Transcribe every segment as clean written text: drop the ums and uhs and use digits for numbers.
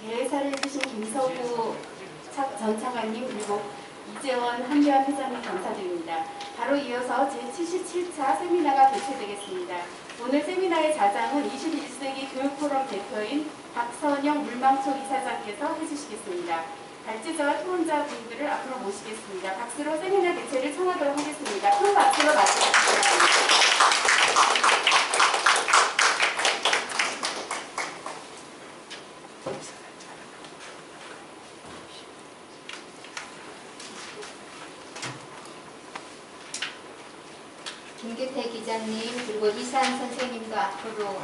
개회사를 해주신 김서구 전 차관님 그리고 이재원 한대환 회장님 감사드립니다. 바로 이어서 제77차 세미나가 개최되겠습니다. 오늘 세미나의 자장은 21세기 교육포럼 대표인 박선영 물망초 이사장께서 해주시겠습니다. 발제자와 토론자 분들을 앞으로 모시겠습니다. 박수로 세미나 개최를 청하도록 하겠습니다. 큰 박수로 맞이해주시겠습니다. 김규태 기자님 그리고 이산 선생님도 앞으로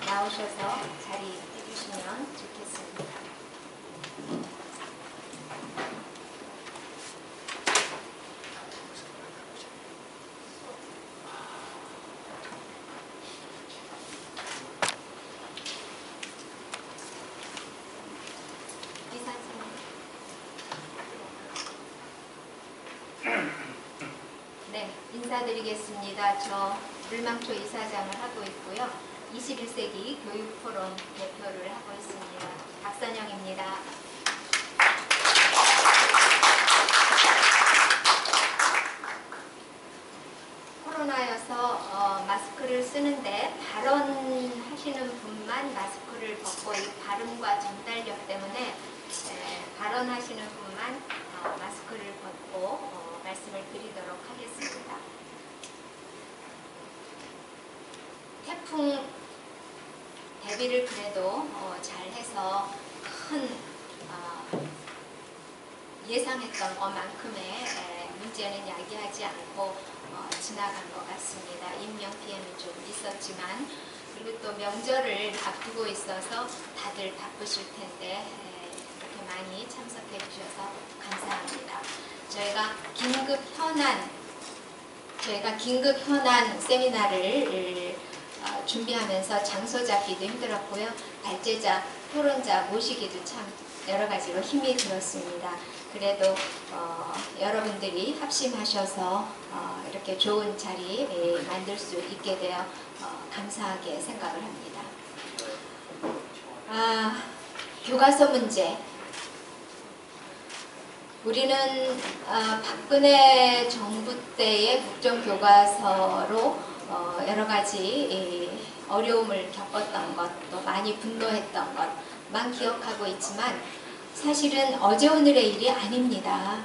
나오셔서 자리해 주시면 좋겠습니다. 이산 선생님. 네, 인사드리겠습니다. 저 물망초 이사장을 하고 있고요. 21세기 교육포럼 대표를 하고 있습니다. 박선영입니다. 코로나여서 마스크를 쓰는데 발언하시는 분만 마스크를 벗고 이 발음과 전달력 때문에 발언하시는 분만 마스크를 벗고 말씀을 드리도록 하겠습니다. 태풍 대비를 그래도 잘해서 큰 예상했던 것만큼의 문제는 야기하지 않고 지나간 것 같습니다. 인명 피해는 좀 있었지만 그리고 또 명절을 앞두고 있어서 다들 바쁘실 텐데 이렇게 많이 참석해 주셔서 감사합니다. 저희가 긴급 현안 세미나를 준비하면서 장소 잡기도 힘들었고요. 발제자, 토론자 모시기도 참 여러 가지로 힘이 들었습니다. 그래도 여러분들이 합심하셔서 이렇게 좋은 자리 만들 수 있게 되어 감사하게 생각을 합니다. 교과서 문제. 우리는 박근혜 정부 때의 국정교과서로 여러 가지 어려움을 겪었던 것, 또 많이 분노했던 것만 기억하고 있지만 사실은 어제 오늘의 일이 아닙니다.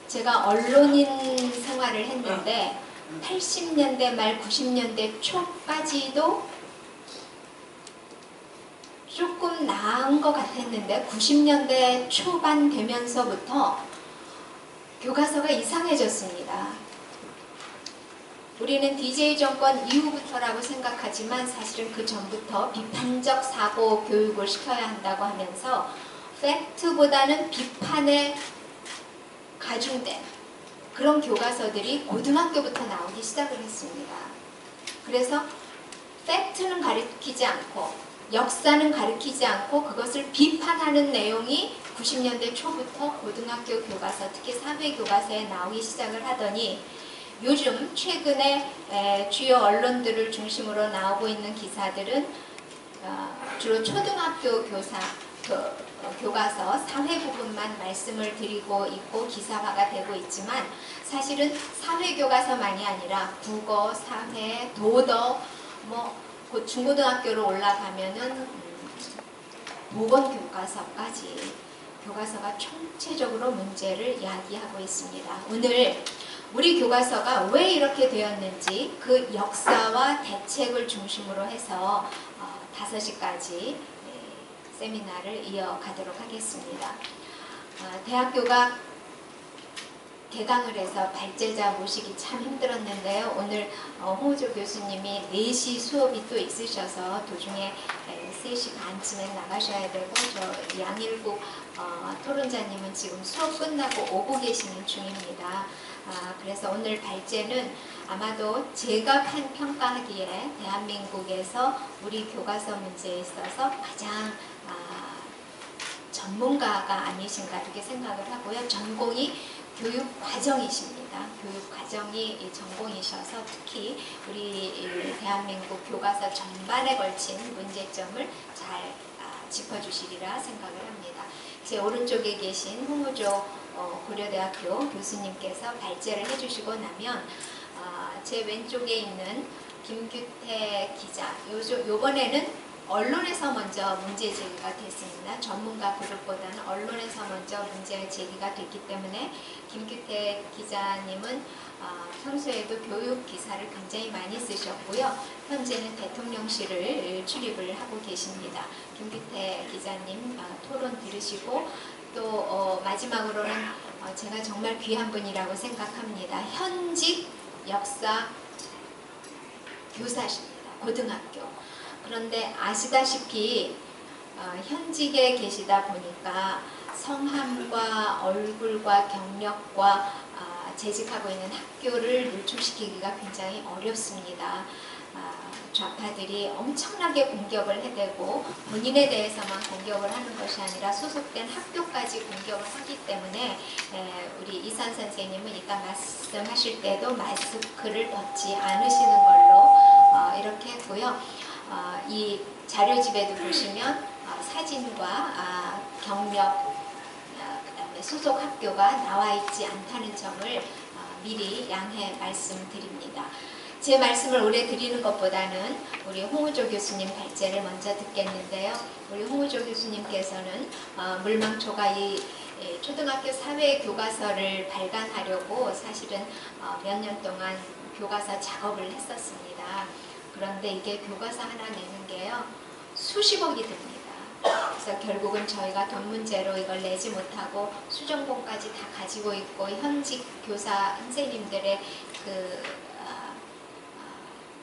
제가 언론인 생활을 했는데 80년대 말 90년대 초까지도 조금 나은 것 같았는데 90년대 초반 되면서부터 교과서가 이상해졌습니다. 우리는 DJ 정권 이후부터라고 생각하지만 사실은 그 전부터 비판적 사고 교육을 시켜야 한다고 하면서 팩트보다는 비판에 가중된 그런 교과서들이 고등학교부터 나오기 시작을 했습니다. 그래서 팩트는 가르치지 않고 역사는 가르치지 않고 그것을 비판하는 내용이 90년대 초부터 고등학교 교과서, 특히 사회교과서에 나오기 시작을 하더니 요즘 최근에 주요 언론들을 중심으로 나오고 있는 기사들은 주로 초등학교 교과서 사회 부분만 말씀을 드리고 있고 기사화가 되고 있지만 사실은 사회교과서만이 아니라 국어, 사회, 도덕, 곧 중고등학교로 올라가면은 보건교과서까지 교과서가 총체적으로 문제를 야기하고 있습니다. 오늘 우리 교과서가 왜 이렇게 되었는지 그 역사와 대책을 중심으로 해서 5시까지 세미나를 이어가도록 하겠습니다. 대학교가 개강을 해서 발제자 모시기 참 힘들었는데요. 오늘 홍우조 교수님이 4시 수업이 또 있으셔서 도중에 3시 반쯤에 나가셔야 되고 저 양일국 토론자님은 지금 수업 끝나고 오고 계시는 중입니다. 그래서 오늘 발제는 아마도 제가 평가하기에 대한민국에서 우리 교과서 문제에 있어서 가장 전문가가 아니신가 그렇게 생각을 하고요. 전공이 교육 과정이십니다. 교육 과정이 전공이셔서 특히 우리 대한민국 교과서 전반에 걸친 문제점을 잘 짚어주시리라 생각을 합니다. 제 오른쪽에 계신 홍우조 고려대학교 교수님께서 발제를 해주시고 나면 제 왼쪽에 있는 김규태 기자, 요번에는 언론에서 먼저 문제 제기가 됐습니다. 전문가 그룹보다는 언론에서 먼저 문제 제기가 됐기 때문에 김규태 기자님은 평소에도 교육 기사를 굉장히 많이 쓰셨고요. 현재는 대통령실을 출입을 하고 계십니다. 김규태 기자님 토론 들으시고 또 마지막으로는 제가 정말 귀한 분이라고 생각합니다. 현직 역사 교사십니다. 고등학교. 그런데 아시다시피 현직에 계시다 보니까 성함과 얼굴과 경력과 재직하고 있는 학교를 노출시키기가 굉장히 어렵습니다. 좌파들이 엄청나게 공격을 해대고 본인에 대해서만 공격을 하는 것이 아니라 소속된 학교까지 공격을 하기 때문에 우리 이산 선생님은 이따 말씀하실 때도 마스크를 벗지 않으시는 걸로 이렇게 했고요. 이 자료집에도 보시면 사진과 경력, 그다음에 소속 학교가 나와 있지 않다는 점을 미리 양해 말씀드립니다. 제 말씀을 오래 드리는 것보다는 우리 홍우조 교수님 발제를 먼저 듣겠는데요. 우리 홍우조 교수님께서는 물망초가 이 초등학교 사회 교과서를 발간하려고 사실은 몇 년 동안 교과서 작업을 했었습니다. 그런데 이게 교과서 하나 내는 게요, 수십억이 듭니다. 그래서 결국은 저희가 돈 문제로 이걸 내지 못하고 수정본까지 다 가지고 있고 현직 교사 선생님들의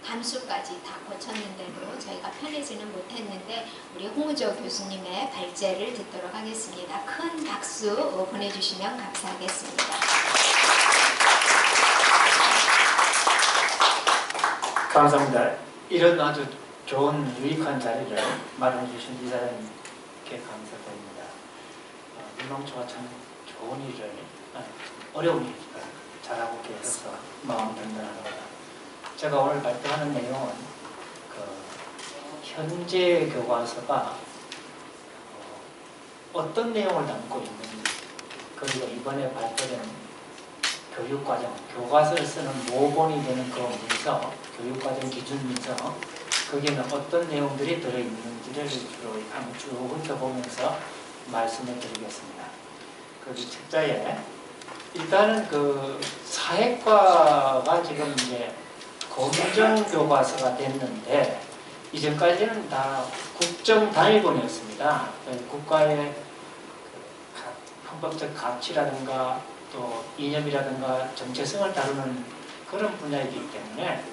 감수까지 다 거쳤는데도 저희가 편해지는 못했는데 우리 홍우조 교수님의 발제를 듣도록 하겠습니다. 큰 박수 보내주시면 감사하겠습니다. 감사합니다. 이런 아주 좋은 유익한 자리를 마련해 주신 이사장님께 감사드립니다. 물망초가 참 좋은 일을, 어려운 일을 잘하고 계셔서 마음 든든합니다. 제가 오늘 발표하는 내용은 현재 교과서가 어떤 내용을 담고 있는지, 그리고 이번에 발표된 교육과정, 교과서를 쓰는 모본이 되는 그 문서, 교육과정 기준 문서, 거기에는 어떤 내용들이 들어있는지를 주로 한번 쭉 훑어보면서 말씀을 드리겠습니다. 그 책자에 일단은 그 사회과가 지금 이제 검정 교과서가 됐는데 이전까지는 다 국정 단일본이었습니다. 국가의 헌법적 가치라든가 또 이념이라든가 정체성을 다루는 그런 분야이기 때문에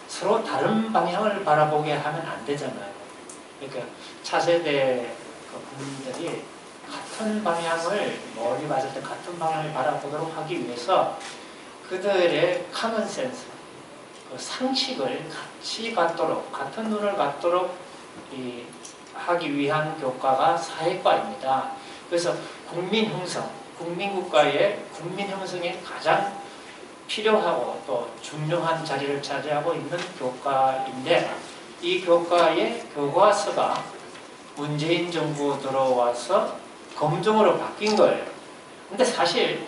서로 다른 방향을 바라보게 하면 안 되잖아요. 그러니까 차세대 국민들이 같은 방향을, 멀리 봤을 때 같은 방향을 바라보도록 하기 위해서 그들의 커먼 센스, 그 상식을 같이 갖도록, 같은 눈을 갖도록 하기 위한 교과가 사회과입니다. 그래서 국민 형성, 국민국가의 국민 형성에 가장 필요하고 또 중요한 자리를 차지하고 있는 교과인데, 이 교과의 교과서가 문재인 정부 들어와서 검정으로 바뀐 거예요. 근데 사실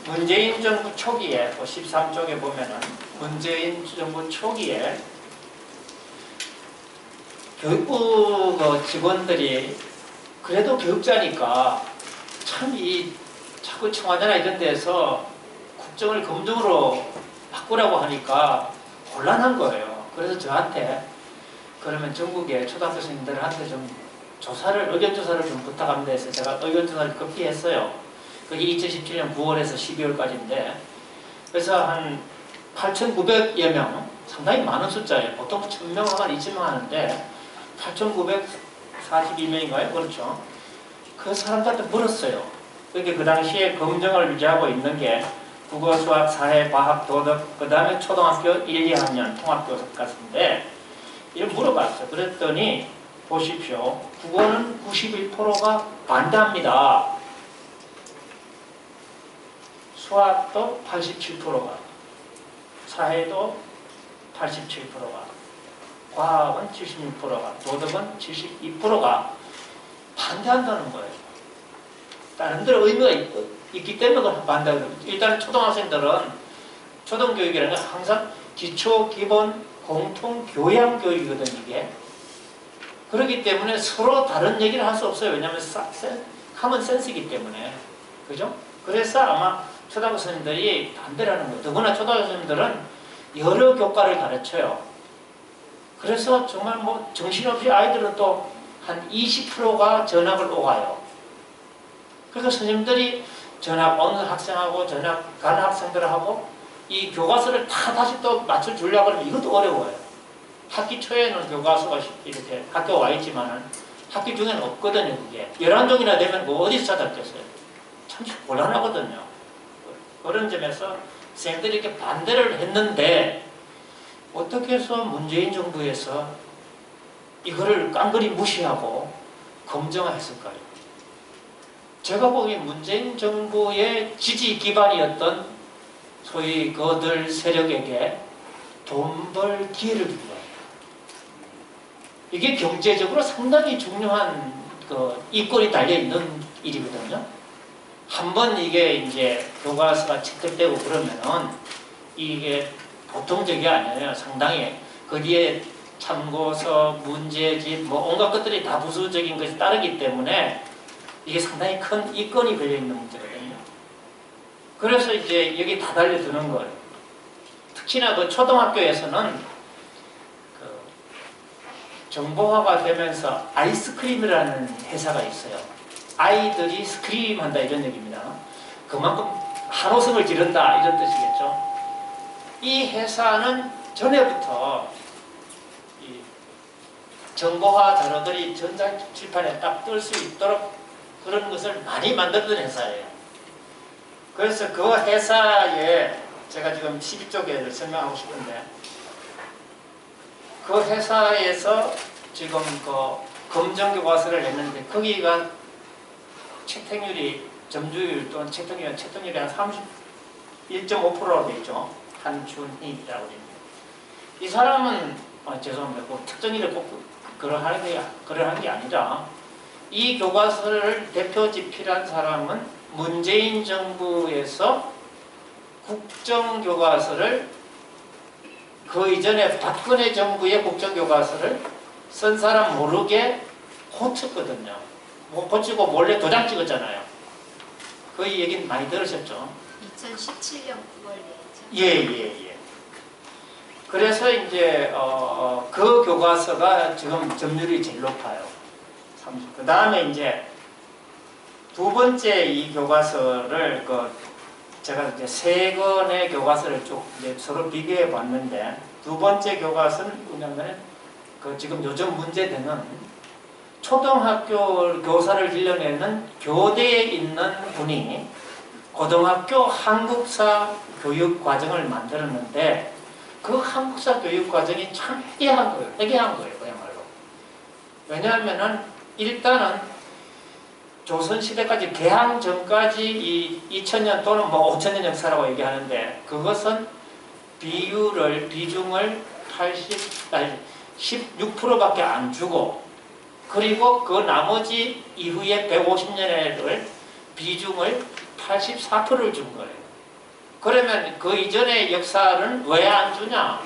문재인 정부 초기에, 13쪽에 보면은 문재인 정부 초기에 교육부 직원들이 그래도 교육자니까 참 자꾸 청와대나 이런 데서 국정을 검정으로 바꾸라고 하니까 곤란한 거예요. 그래서 저한테 그러면 전국의 초등학교 선생님들한테 좀 의견조사를 좀 부탁합니다 해서 제가 의견조사를 급히 했어요. 그게 2017년 9월에서 12월까지인데, 그래서 한 8,900여 명, 상당히 많은 숫자예요. 보통 1,000명 하면 2,000명 하는데 8,942명인가요? 그렇죠. 그 사람들한테 물었어요. 그게 그 당시에 검정을 유지하고 있는 게 국어, 수학, 사회, 과학, 도덕, 그 다음에 초등학교 1, 2학년 통합교과서인데 이걸 물어봤어요. 그랬더니 보십시오. 국어는 91%가 반대합니다. 수학도 87%가, 사회도 87%가, 과학은 76%가, 도덕은 72%가 반대한다는 거예요. 나름대로 의미가 있기 때문에 그걸 반대하는 거예요. 일단 초등학생들은 초등교육이라는 건 항상 기초, 기본, 공통 교양 교육이거든, 이게. 그렇기 때문에 서로 다른 얘기를 할 수 없어요. 왜냐하면 커먼 센스이기 때문에. 그죠? 그래서 아마 초등학교 선생님들이 반대를 하는 거예요. 더구나 초등학교 선생님들은 여러 교과를 가르쳐요. 그래서 정말 뭐 정신없이 아이들은 또 한 20%가 전학을 오가요. 그래서 선생님들이 전학 온 학생하고 전학 간 학생들하고 이 교과서를 다 다시 또 맞춰주려고 하면 이것도 어려워요. 학기 초에는 교과서가 이렇게 학교 와 있지만은 학기 중에는 없거든요, 그게. 11종이나 되면 그거 어디서 찾았겠어요? 참 곤란하거든요. 그런 점에서 선생님들이 이렇게 반대를 했는데 어떻게 해서 문재인 정부에서 이거를 깡그리 무시하고 검증했을까요? 제가 보기엔 문재인 정부의 지지 기반이었던 소위 그들 세력에게 돈 벌 기회를 준 거예요. 이게 경제적으로 상당히 중요한 그 이권이 달려있는 일이거든요. 한번 이게 이제 교과서가 채택되고 그러면은 이게 보통적이 아니에요. 상당히 거기에 참고서, 문제집, 뭐 온갖 것들이 다 부수적인 것이 따르기 때문에 이게 상당히 큰 이권이 걸려있는 문제거든요. 그래서 이제 여기 다 달려드는 거예요. 특히나 그 초등학교에서는 그 정보화가 되면서 아이스크림이라는 회사가 있어요. 아이들이 스크림 한다 이런 얘기입니다. 그만큼 한호성을 지른다 이런 뜻이겠죠. 이 회사는 전에부터 이 정보화 자료들이 전자칠판에 딱 뜰 수 있도록 그런 것을 많이 만들던 회사예요. 그래서 그 회사에 제가 지금 12쪽에 설명하고 싶은데 그 회사에서 지금 그 검정교과서를 냈는데 거기가 채택률이 점주율 또는 채택률이 한 31.5%로 되어 있죠. 한준희라고 됩니다. 이 사람은 죄송합니다. 뭐 특정 일을 꼭 그러한 게 아니라 이 교과서를 대표집필한 사람은 문재인 정부에서 국정교과서를 그 이전에 박근혜 정부의 국정교과서를 쓴 사람 모르게 고쳤거든요. 뭐 고치고 몰래 도장 찍었잖아요. 그 얘기는 많이 들으셨죠? 2017년 9월이죠. 예. 그래서 이제 그 교과서가 지금 점유율이 제일 높아요. 그 다음에 이제 두 번째 이 교과서를 제가 이제 세 권의 교과서를 쭉 이제 서로 비교해 봤는데 두 번째 교과서는 뭐냐면 지금 요즘 문제되는 초등학교 교사를 길러내는 교대에 있는 분이 고등학교 한국사 교육 과정을 만들었는데 그 한국사 교육 과정이 참 해괴한 거예요, 그야말로. 왜냐하면은 일단은 조선시대까지 개항 전까지 이 2000년 또는 뭐 5000년 역사라고 얘기하는데 그것은 비중을 16%밖에 안 주고 그리고 그 나머지 이후에 150년을 비중을 84%를 준 거예요. 그러면 그 이전의 역사는 왜 안 주냐?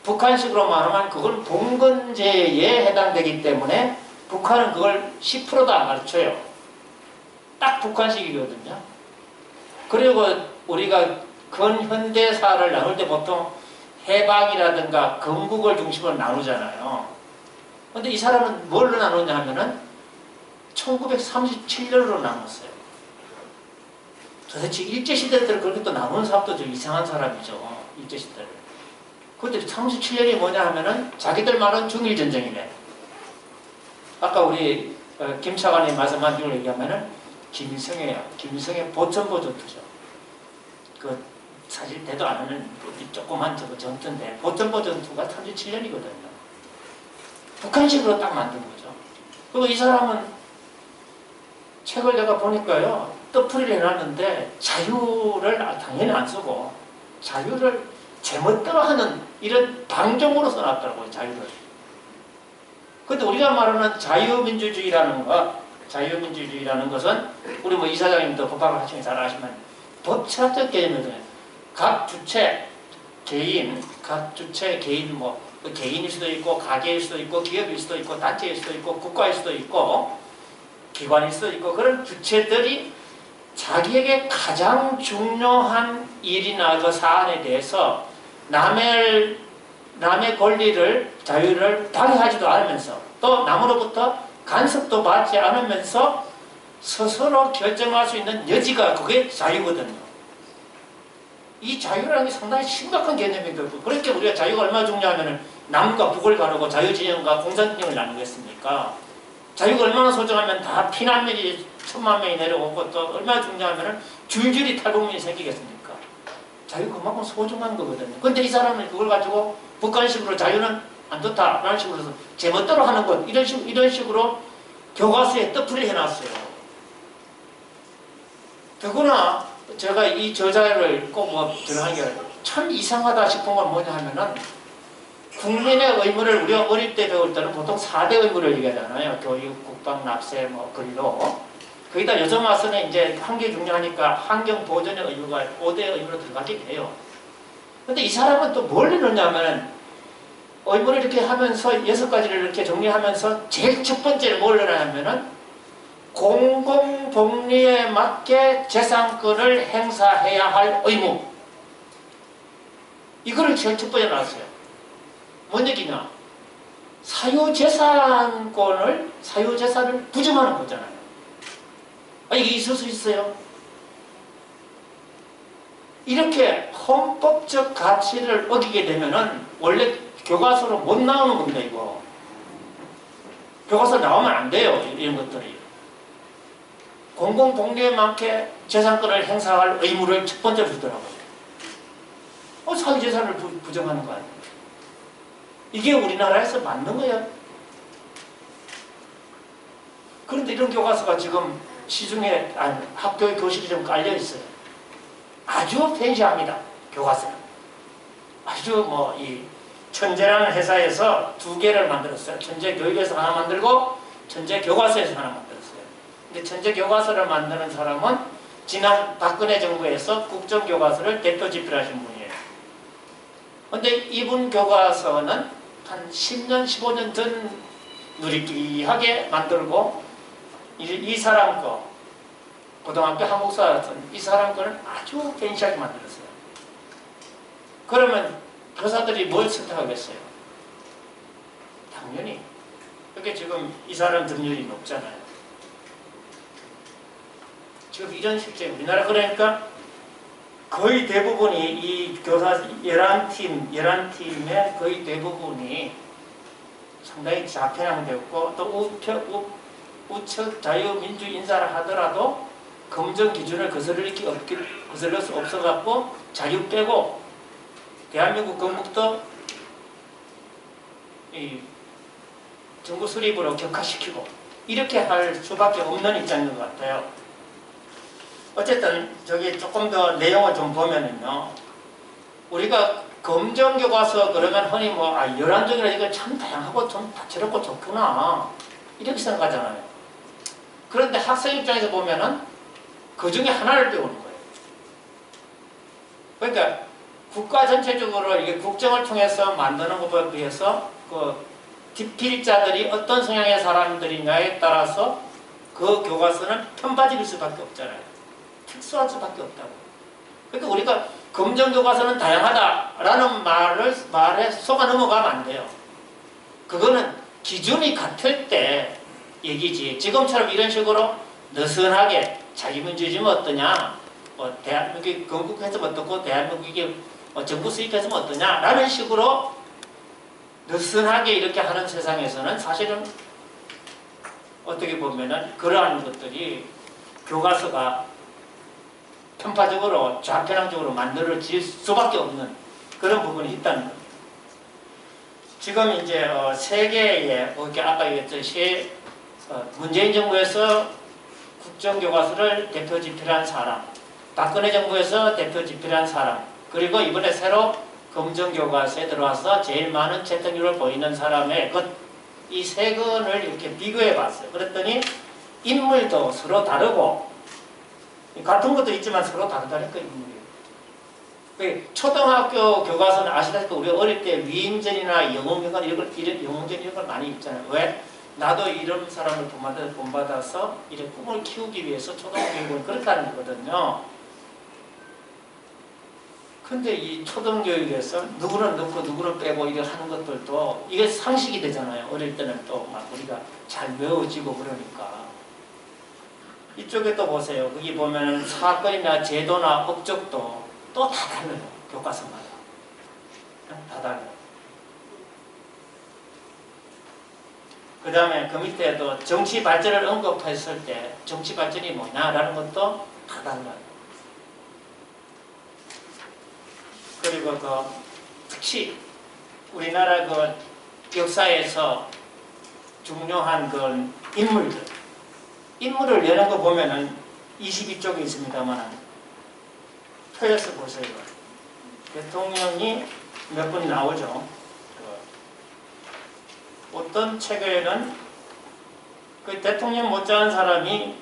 북한식으로 말하면 그건 봉건제에 해당되기 때문에 북한은 그걸 10%도 안 가르쳐요. 딱 북한식이거든요. 그리고 우리가 근현대사를 나눌 때 보통 해방이라든가 건국을 중심으로 나누잖아요. 근데 이 사람은 뭘로 나누냐 하면은 1937년으로 나눴어요. 도대체 일제시대 때를 그렇게 또 나누는 사람도 좀 이상한 사람이죠. 일제시대를. 그때 37년이 뭐냐 하면은 자기들 말은 중일전쟁이래. 아까 우리 김 차관이 말씀한 걸 얘기하면은 김일성의 보천보 전투죠. 그 사실 대도 안 하는 조그만 전투인데 보천보 전투가 37년이거든요. 북한식으로 딱 만든 거죠. 그리고 이 사람은 책을 내가 보니까요. 떡풀이를 해놨는데 자유를 당연히 안 쓰고 자유를 제멋대로 하는 이런 방종으로 써놨더라고요. 자유를. 근데 우리가 말하는 자유민주주의라는 것은 우리 뭐 이사장님도 법학을 하시면 잘 아시면 법철학적 개념이거든요. 각 주체 개인 뭐 개인일 수도 있고 가게일 수도 있고 기업일 수도 있고 단체일 수도 있고 국가일 수도 있고 기관일 수도 있고 그런 주체들이 자기에게 가장 중요한 일이나 그 사안에 대해서 남의 권리를 자유를 방해하지도 않으면서 또 남으로부터 간섭도 받지 않으면서 스스로 결정할 수 있는 여지가 그게 자유거든요. 이 자유라는 게 상당히 심각한 개념이거든요. 그렇게 우리가 자유가 얼마나 중요하면 남과 북을 가르고 자유진영과 공산진영을 나누겠습니까? 자유가 얼마나 소중하면 다 피난민이 1000만 명이 내려오고 또 얼마나 중요하면 줄줄이 탈북민이 생기겠습니까? 자유가 그만큼 소중한 거거든요. 근데 이 사람은 그걸 가지고 북한식으로 자유는 안 좋다라는 식으로 해서 제멋대로 하는 것 이런 식으로 교과서에 떡풀이 해놨어요. 더구나 제가 이 저자를 꼭 뭐 들어간 게 참 이상하다 싶은 건 뭐냐 하면은 국민의 의무를 우리가 어릴 때 배울 때는 보통 4대 의무를 얘기하잖아요. 교육, 국방, 납세, 뭐 근로. 거기다 요즘 와서는 이제 한계 중요하니까 환경 보존의 의무가 5대 의무로 들어가긴 해요. 근데 이 사람은 또 뭘 넣느냐면 의무를 이렇게 하면서 6가지를 이렇게 정리하면서 제일 첫 번째를 뭘 넣냐면은 공공복리에 맞게 재산권을 행사해야 할 의무. 이거를 제일 첫 번째 나왔어요. 뭔 얘기냐? 사유재산을 부정하는 거잖아요. 이게 있을 수 있어요? 이렇게 헌법적 가치를 어기게 되면은 원래 교과서로 못 나오는 겁니다, 이거. 교과서 나오면 안 돼요, 이런 것들이. 공공복리에 맞게 재산권을 행사할 의무를 첫 번째로 주더라고요. 사유재산을 부정하는 거 아니에요? 이게 우리나라에서 맞는 거예요. 그런데 이런 교과서가 지금 시중에 학교의 교실이 좀 깔려 있어요. 아주 팬시합니다. 교과서는. 아주 뭐 이 천재라는 회사에서 2개를 만들었어요. 천재교육에서 하나 만들고 천재교과서에서 하나 만들었어요. 근데 천재교과서를 만드는 사람은 지난 박근혜 정부에서 국정교과서를 대표 집필하신 분이에요. 근데 이분 교과서는 한 10년, 15년 전 누리끼리하게 만들고 이 사람 거, 고등학교 한국사 같은 이 사람 거는 아주 팬시하게 만들었어요. 그러면 교사들이 뭘 선택하겠어요? 당연히. 그게 지금 이 사람 등률이 높잖아요. 지금 이런 실제 우리나라 그러니까 거의 대부분이 이 교사 예란팀의 거의 대부분이 상당히 좌편향되었고 또 우측 자유민주 인사를 하더라도 검증 기준을 거슬릴 수 없어갖고 자유 빼고 대한민국 건국도 이 정부 수립으로 격화시키고 이렇게 할 수밖에 없는 입장인 것 같아요. 어쨌든 저기 조금 더 내용을 좀 보면은요, 우리가 검정교과서 그러면 흔히 뭐 열한정이라 이거 참 다양하고 좀 다채롭고 좋구나 이렇게 생각하잖아요. 그런데 학생 입장에서 보면은 그 중에 하나를 배우는 거예요. 그러니까 국가 전체적으로 이게 국정을 통해서 만드는 것에 비해서 그 뒷필자들이 어떤 성향의 사람들이냐에 따라서 그 교과서는 편파적일 수밖에 없잖아요. 특수할 수밖에 없다고. 그러니까 우리가 검정교과서는 다양하다라는 말에 속아 넘어가면 안 돼요. 그거는 기준이 같을 때 얘기지. 지금처럼 이런 식으로 느슨하게 자유민주주의면 어떠냐, 대한민국이 건국했으면 어떻고 대한민국이 정부 수립했으면 어떠냐라는 식으로 느슨하게 이렇게 하는 세상에서는 사실은 어떻게 보면은 그러한 것들이 교과서가 편파적으로 좌편향적으로 만들어질 수밖에 없는 그런 부분이 있다는 겁니다. 지금 이제 세계에 이렇게 아까 얘기했듯이 문재인 정부에서 국정교과서를 대표 집필한 사람, 박근혜 정부에서 대표 집필한 사람, 그리고 이번에 새로 검정교과서에 들어와서 제일 많은 채택률을 보이는 사람의 이 세 건을 이렇게 비교해 봤어요. 그랬더니 인물도 서로 다르고 같은 것도 있지만 서로 다르다니까 인물이. 초등학교 교과서는 아시다시피 우리 어릴 때 위인전이나 영웅전 이런 걸 많이 읽잖아요. 왜? 나도 이런 사람을 본받아서 이런 꿈을 키우기 위해서 초등교육은 그렇다는 거거든요. 근데 이 초등교육에서 누구는 넣고 누구는 빼고 이걸 하는 것들도 이게 상식이 되잖아요. 어릴 때는 또 막 우리가 잘 외워지고 그러니까. 이쪽에 또 보세요. 거기 보면은 사건이나 제도나 업적도 또 다 달라요. 교과서마다. 다 달라요. 그 다음에 그 밑에도 정치 발전을 언급했을 때 정치 발전이 뭐냐라는 것도 다 달라요. 그리고 그 특히 우리나라 그 역사에서 중요한 그 인물을 내는 거 보면은 22쪽에 있습니다만 표에서 보세요. 대통령이 몇 분 나오죠. 어떤 책에는 그 대통령 못지않은 사람이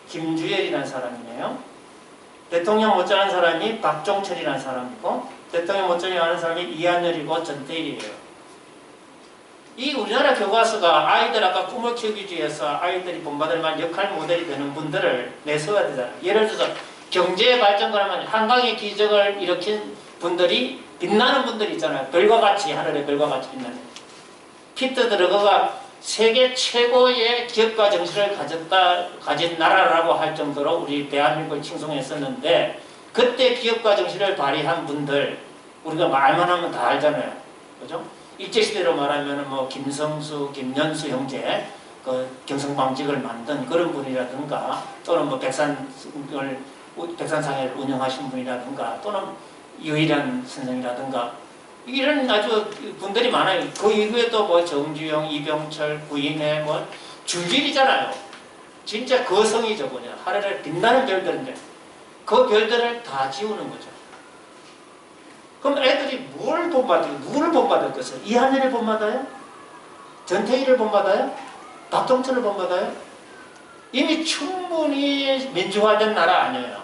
김주열이라는 사람이네요. 대통령 못지않은 사람이 박종철이라는 사람이고 대통령 못지않은 사람이 이한열이고 전태일이에요. 이 우리나라 교과서가 아이들 아까 꿈을 키우기 위해서 아이들이 본받을 만한 역할 모델이 되는 분들을 내세워야 되잖아요. 예를 들어서 경제 발전 그러면 한강의 기적을 일으킨 분들이 빛나는 분들이 있잖아요. 별과 같이 하늘의 별과 같이 빛나는. 피터 드러거가 세계 최고의 기업가 정신을 가진 나라라고 할 정도로 우리 대한민국을 칭송했었는데 그때 기업가 정신을 발휘한 분들 우리가 말만 하면 다 알잖아요. 그죠? 일제시대로 말하면 뭐 김성수, 김연수 형제 그 경성방직을 만든 그런 분이라든가 또는 뭐 백산상해를 운영하신 분이라든가 또는 유일한 선생이라든가 이런 아주 분들이 많아요. 그 이후에도 뭐 정주영, 이병철, 구인회 뭐 줄줄이잖아요. 진짜 거성이죠. 그냥 하늘에 빛나는 별들인데 그 별들을 다 지우는 거죠. 그럼 애들이 뭘 본받아요? 누구를 본받았겠어요? 이한열을 본받아요? 전태일을 본받아요? 박종철을 본받아요? 이미 충분히 민주화된 나라 아니에요.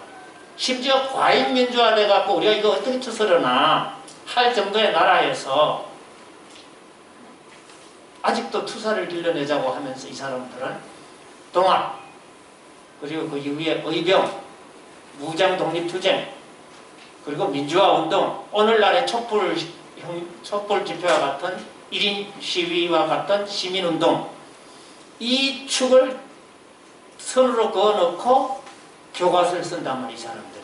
심지어 과잉 민주화돼 갖고 우리가 이거 어떻게 추스르나 할 정도의 나라에서 아직도 투사를 길러내자고 하면서 이 사람들은 동학 그리고 그 이후에 의병 무장 독립투쟁 그리고 민주화운동 오늘날의 촛불 집회와 같은 1인 시위와 같은 시민운동 이 축을 선으로 그어놓고 교과서를 쓴단 말이에요. 이 사람들이.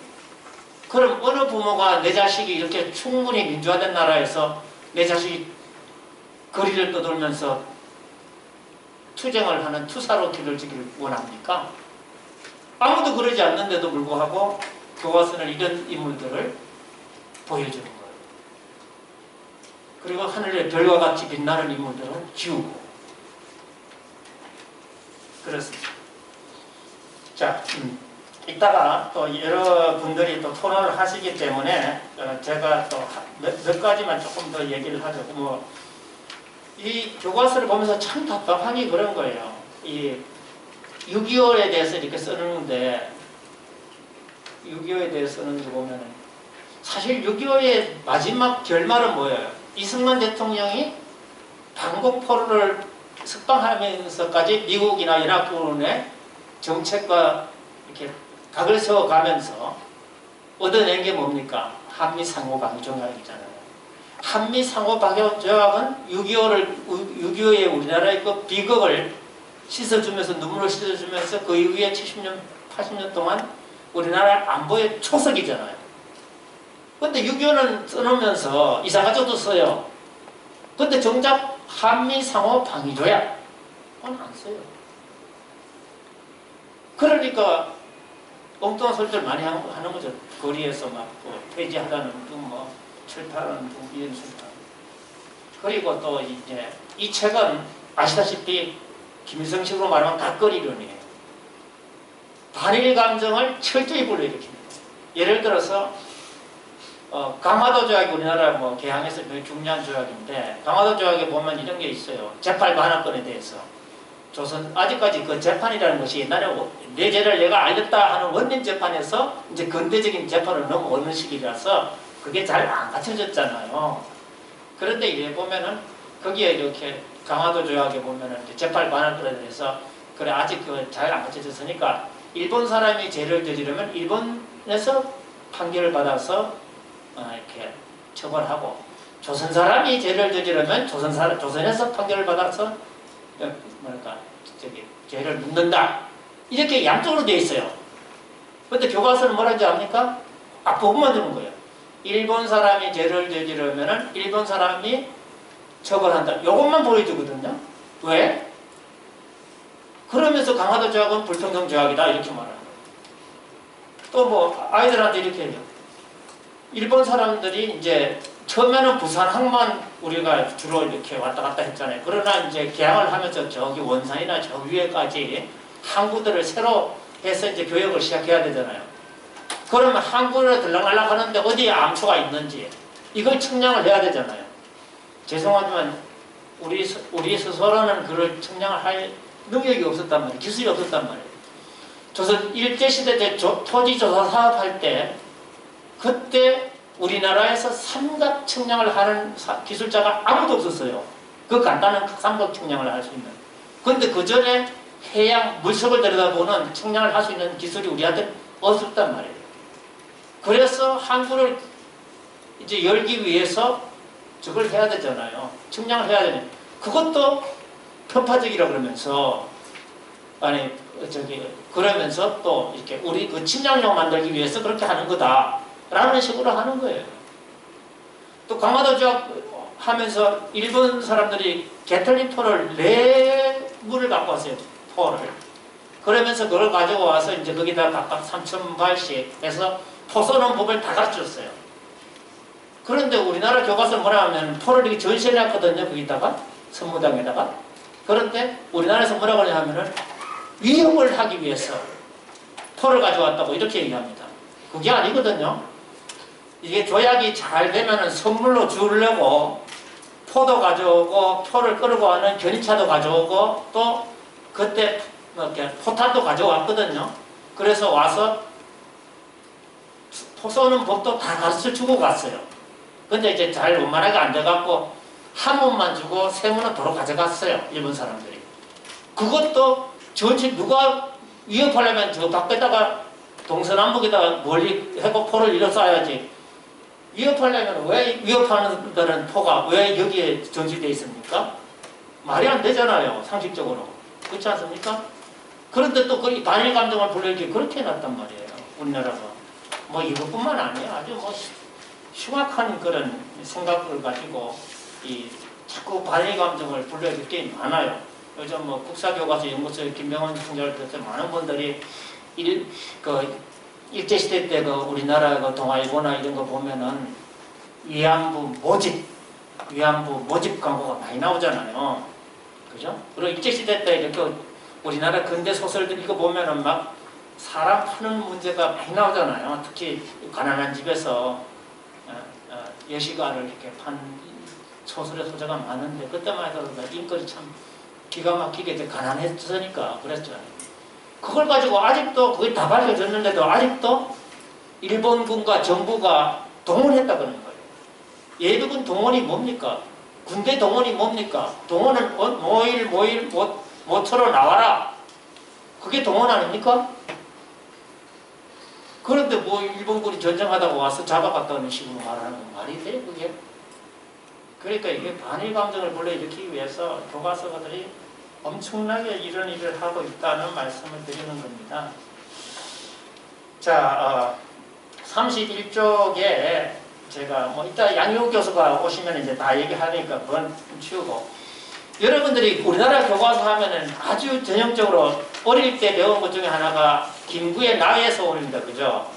그럼 어느 부모가 내 자식이 이렇게 충분히 민주화된 나라에서 내 자식이 거리를 떠돌면서 투쟁을 하는 투사로 길러지기를 원합니까? 아무도 그러지 않는데도 불구하고 교과서는 이런 인물들을 보여주는 거예요. 그리고 하늘의 별과 같이 빛나는 인물들은 지우고 그렇습니다. 자, 이따가 또 여러분들이 또 토론을 하시기 때문에 제가 또 몇 가지만 조금 더 얘기를 하죠. 뭐 이 교과서를 보면서 참 답답하니 그런 거예요. 이 6.25에 대해서 이렇게 쓰는데 6.25에 대해서 쓰는 거 보면은 사실 6.25의 마지막 결말은 뭐예요? 이승만 대통령이 방공포를 석방하면서까지 미국이나 연합군의 정책과 이렇게 각을 세워가면서 얻어낸 게 뭡니까? 한미 상호 방위 조약이잖아요. 한미 상호 방위 조약은 6.25의 우리나라의 그 비극을 씻어주면서 눈물을 씻어주면서 그 이후에 70년, 80년 동안 우리나라 안보의 초석이잖아요. 근데 6.25는 써놓으면서 이사가족도 써요. 근데 정작 한미 상호 방위 조약 그건 안 써요. 그러니까 엉뚱한 소리들 많이 하는 거죠. 거리에서 막 폐지하라는 등 뭐 출판하는 등 이런 소리. 그리고 또 이제 이 책은 아시다시피 김일성식으로 말하면 각거리론이에요. 반일 감정을 철저히 불러일으킵니다. 예를 들어서 강화도 조약이 우리나라 뭐 개항에서 매우 중요한 조약인데 강화도 조약에 보면 이런 게 있어요. 재팔 반환권에 대해서 조선 아직까지 그 재판이라는 것이 옛날에 내 죄를 내가 알렸다 하는 원민 재판에서 이제 근대적인 재판을 넘어오는 시기라서 그게 잘 안 갖춰졌잖아요. 그런데 이제 보면은 거기에 이렇게 강화도 조약에 보면은 이제 재팔 반환권에 대해서 그래 아직 그 잘 안 갖춰졌으니까 일본 사람이 죄를 저지르면 일본에서 판결을 받아서 이렇게 처벌하고 조선 사람이 죄를 저지르면 조선에서 판결을 받아서 뭐랄까 죄를 묻는다. 이렇게 양쪽으로 되어 있어요. 그런데 교과서는 뭐라는지 압니까? 앞부분만 주는 거예요. 일본 사람이 죄를 저지르면은 일본 사람이 처벌한다. 이것만 보여주거든요. 왜? 그러면서 강화도 조약은 불평등 조약이다 이렇게 말하는 거예요. 또 뭐 아이들한테 이렇게 해요. 일본 사람들이 이제 처음에는 부산 항만 우리가 주로 이렇게 왔다 갔다 했잖아요. 그러나 이제 개항을 하면서 저기 원산이나 저 위에까지 항구들을 새로 해서 이제 교역을 시작해야 되잖아요. 그러면 항구를 들락날락 하는데 어디에 암초가 있는지 이걸 측량을 해야 되잖아요. 죄송하지만 우리 스스로는 그걸 측량을 할 능력이 없었단 말이에요. 기술이 없었단 말이에요. 조선 일제시대 때 토지조사 사업할 때 그때 우리나라에서 삼각 측량을 하는 기술자가 아무도 없었어요. 그 간단한 삼각 측량을 할 수 있는. 그런데 그 전에 해양 물속을 들여다보는 측량을 할 수 있는 기술이 우리한테 없었단 말이에요. 그래서 항구를 이제 열기 위해서 저걸 해야 되잖아요. 측량을 해야 되는. 그것도 편파적이라 그러면서 그러면서 또 이렇게 우리 그 측량용 만들기 위해서 그렇게 하는 거다라는 식으로 하는 거예요. 또 강화도 조약 하면서 일본 사람들이 게틀리 포를 4물을 갖고 왔어요. 포를. 그러면서 그걸 가지고 와서 이제 거기다 각각 3,000발씩 해서 포 쏘는 법을 다 가르쳤어요. 그런데 우리나라 교과서는 뭐라 하면 포를 이렇게 전시해놨거든요. 거기다가 선무당에다가. 그런데 우리나라에서 뭐라고 하냐 하면은 위협을 하기 위해서 포를 가져왔다고 이렇게 얘기합니다. 그게 아니거든요. 이게 조약이 잘 되면은 선물로 주려고 포도 가져오고 포를 끌고 가는 견인차도 가져오고 또 그때 이렇게 포탄도 가져왔거든요. 그래서 와서 포 쏘는 법도 다 가르쳐 주고 갔어요. 근데 이제 잘 원만하게 안 돼갖고 한 문만 주고 세 문은 도로 가져갔어요. 일본 사람들이. 그것도 전체 누가 위협하려면 저 밖에다가 동서남북에다가 멀리 해고 포를 일어 쏴야지. 위협하려면 왜 위협하는 포가 왜 여기에 전시되어 있습니까? 말이 안 되잖아요. 상식적으로. 그렇지 않습니까? 그런데 또 그 반일 감정을 불러일으키게 그렇게 해놨단 말이에요. 우리나라가. 뭐 이것뿐만 아니에요. 아주 뭐 흉악한 그런 생각을 가지고 자꾸 반일 감정을 불러일으키게 많아요. 요즘 뭐 국사교과서 연구소 김병원 총장을 비롯해 많은 분들이 일제시대 때 우리나라 동아일보나 이런 거 보면은 위안부 모집 광고가 많이 나오잖아요. 그죠? 그리고 일제시대 때 이렇게 우리나라 근대 소설들 이거 보면은 막 사람 파는 문제가 많이 나오잖아요. 특히 가난한 집에서 여시가를 이렇게 판 소설의 소재가 많은데 그때만 해도 인권이 참 기가 막히게 가난했으니까 그랬죠. 그걸 가지고 아직도 그게 다 밝혀졌는데도 아직도 일본군과 정부가 동원했다 그러는 거예요. 예비군 동원이 뭡니까? 군대 동원이 뭡니까? 동원은 모처로 나와라. 그게 동원 아닙니까? 그런데 뭐 일본군이 전쟁하다가 와서 잡아갔다는 식으로 말하는 건 말이 돼? 그게? 그러니까 이게 반일 감정을 불러일으키기 위해서 교과서가들이 엄청나게 이런 일을 하고 있다는 말씀을 드리는 겁니다. 자, 31쪽에 제가 뭐 이따 양효 교수가 오시면 이제 다 얘기하니까 그건 치우고 여러분들이 우리나라 교과서 하면은 아주 전형적으로 어릴 때 배운 것 중에 하나가 김구의 나의 소원입니다. 그죠?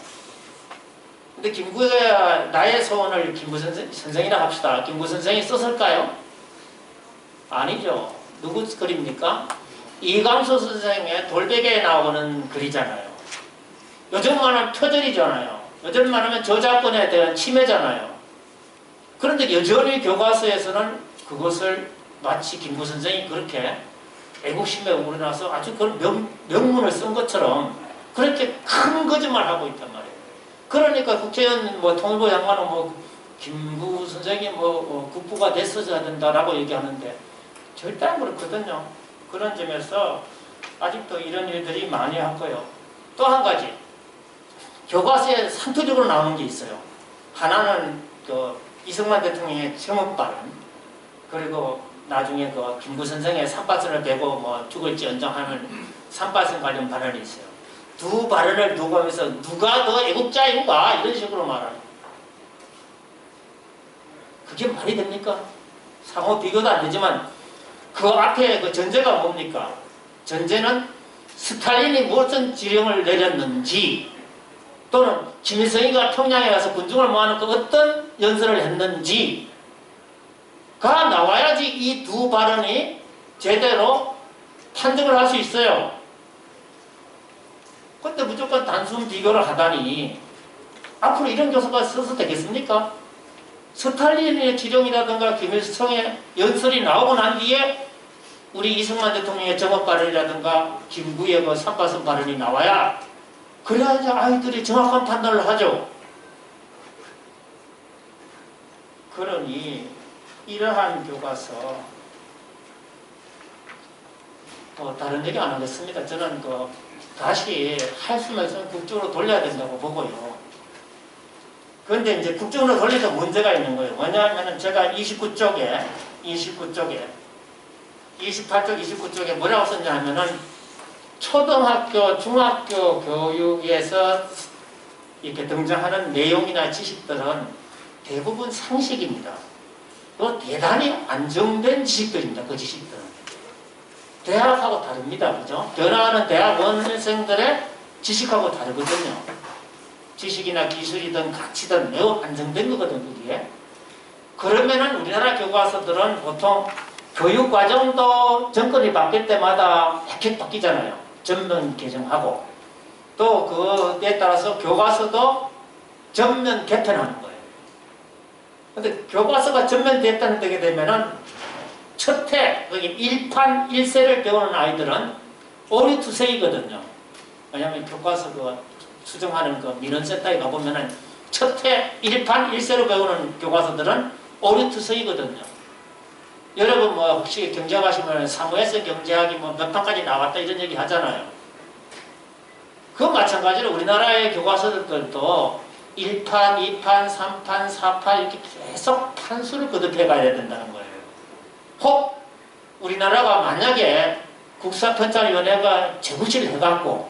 근데 김구의 나의 소원을 김구 선생이라 합시다. 김구 선생이 썼을까요? 아니죠. 누구 글입니까? 이광수 선생의 돌베개에 나오는 글이잖아요. 요즘만 하면 표절이잖아요. 요즘만 하면 저작권에 대한 침해잖아요. 그런데 여전히 교과서에서는 그것을 마치 김구 선생이 그렇게 애국심에 우러나서 아주 그런 명문을 쓴 것처럼 그렇게 큰 거짓말을 하고 있단 말이에요. 그러니까 국회의원 통일부 장관은 김구 선생이 국부가 됐어야 된다라고 얘기하는데 절대 안 그렇거든요. 그런 점에서 아직도 이런 일들이 많이 하고요. 또 한 가지 교과서에 상투적으로 나오는 게 있어요. 하나는 이승만 대통령의 정업 발언, 그리고 나중에 김구 선생의 삼바선을 베고 죽을지언정 하는 삼바선 관련 발언이 있어요. 두 발언을 두고 하면서 누가 더 애국자인가 이런 식으로 말하는. 그게 말이 됩니까? 상호 비교도 안 되지만 그 앞에 그 전제가 뭡니까? 전제는 스탈린이 무슨 지령을 내렸는지 또는 김일성이가 평양에 가서 군중을 모아놓고 어떤 연설을 했는지가 나와야지 이 두 발언이 제대로 판정을 할 수 있어요. 근데 무조건 단순 비교를 하다니 앞으로 이런 교수가 써서 되겠습니까? 스탈린의 지령이라든가 김일성의 연설이 나오고 난 뒤에 우리 이승만 대통령의 정업 발언이라든가 김구의 삼바선 발언이 나와야 그래야지 아이들이 정확한 판단을 하죠. 그러니 이러한 교과서 다른 얘기 안 하겠습니다. 저는 다시 할 수만 있으면 국정으로 돌려야 된다고 보고요. 그런데 이제 국정으로 돌리도 문제가 있는 거예요. 뭐냐면은 제가 28쪽, 29쪽에 뭐라고 썼냐 하면은 초등학교, 중학교 교육에서 이렇게 등장하는 내용이나 지식들은 대부분 상식입니다. 또 대단히 안정된 지식들입니다. 그 지식들은. 대학하고 다릅니다. 그죠? 변화하는 대학원생들의 지식하고 다르거든요. 지식이나 기술이든 가치든 매우 안정된 거거든요. 그게. 그러면은 우리나라 교과서들은 보통 교육과정도 정권이 바뀔 때마다 획획 바뀌잖아요. 전면 개정하고 또 그에 따라서 교과서도 전면 개편하는 거예요. 근데 교과서가 전면 개편되게 되면은 첫해, 거기 1판 1세를 배우는 아이들은 오류투세이거든요. 왜냐하면 교과서 수정하는 민원센터에 가보면은 첫해 1판 1세로 배우는 교과서들은 오류투세이거든요. 여러분 혹시 경제학하시면 사무에서 경제학이 몇 판까지 나왔다 이런 얘기 하잖아요. 그건 마찬가지로 우리나라의 교과서들도 1판, 2판, 3판, 4판 이렇게 계속 판수를 거듭해 가야 된다는 거예요. 혹 우리나라가 만약에 국사편찬위원회가 재구실을 해갖고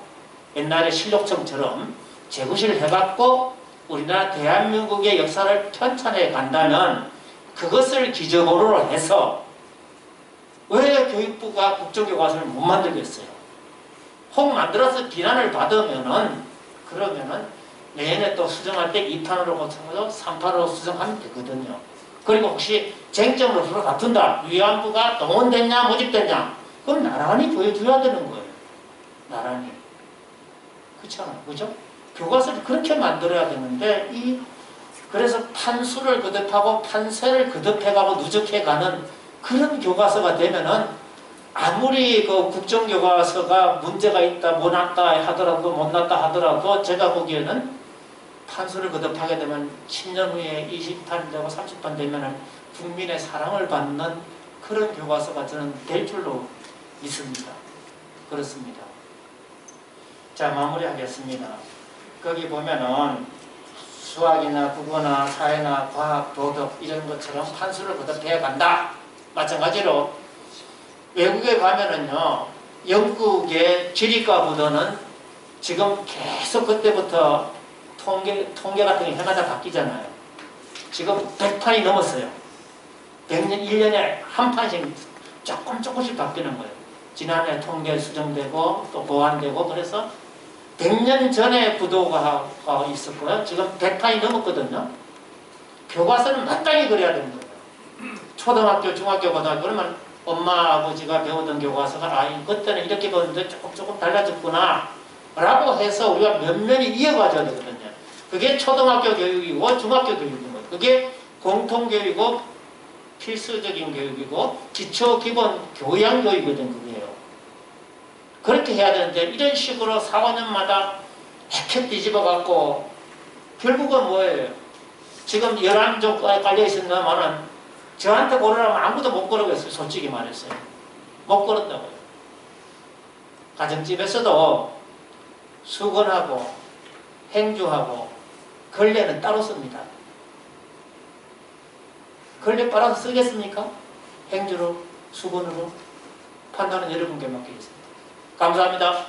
옛날에 실록청처럼 재구실을 해갖고 우리나라 대한민국의 역사를 편찬해 간다면 그것을 기저보루로 해서 왜 교육부가 국정교과서를 못 만들겠어요? 혹 만들어서 비난을 받으면은 그러면은 내년에 또 수정할 때 2판으로 고쳐서 3판으로 수정하면 되거든요. 그리고 혹시 쟁점으로 서로 다툰다. 위안부가 동원됐냐 모집됐냐 그건 나란히 보여줘야 되는 거예요. 나란히. 그렇잖아요. 그죠? 교과서를 그렇게 만들어야 되는데 그래서 판수를 거듭하고 판세를 거듭해가고 누적해가는 그런 교과서가 되면은 아무리 국정교과서가 문제가 있다, 못났다 하더라도 못났다 하더라도 제가 보기에는 판수를 거듭하게 되면 10년 후에 20판 되고 30판 되면은 국민의 사랑을 받는 그런 교과서가 저는 될 줄로 믿습니다. 그렇습니다. 자, 마무리하겠습니다. 거기 보면은 수학이나 국어나 사회나 과학, 도덕 이런 것처럼 판수를 거듭해 간다. 마찬가지로 외국에 가면은요, 영국의 지리과 부도는 지금 계속 그때부터 통계 같은 게 해마다 바뀌잖아요. 지금 100판이 넘었어요. 100년, 1년에 한 판씩 조금씩 바뀌는 거예요. 지난해 통계 수정되고 또 보완되고 그래서 100년 전에 부도가 있었고요. 지금 100판이 넘었거든요. 교과서는 마땅히 그래야 되는 거예요. 초등학교, 중학교, 고등학교 그러면 엄마, 아버지가 배우던 교과서가 그때는 이렇게 배웠는데 조금 달라졌구나. 라고 해서 우리가 면면이 이어가져야 되거든요. 그게 초등학교 교육이고 중학교 교육인 거예요. 그게 공통교육이고 필수적인 교육이고 기초 기본 교양 교육이거든 그게요. 그렇게 해야 되는데 이런 식으로 4, 5년마다 핵핵 뒤집어 갖고 결국은 뭐예요? 지금 11종 깔려 있었나마는 저한테 고르라면 아무도 못 고르겠어요. 솔직히 말했어요. 못 고른다고요. 가정집에서도 수건하고 행주하고 걸레는 따로 씁니다. 걸레 빨아서 쓰겠습니까? 행주로, 수건으로 판단은 여러분께 맡기겠습니다. 감사합니다.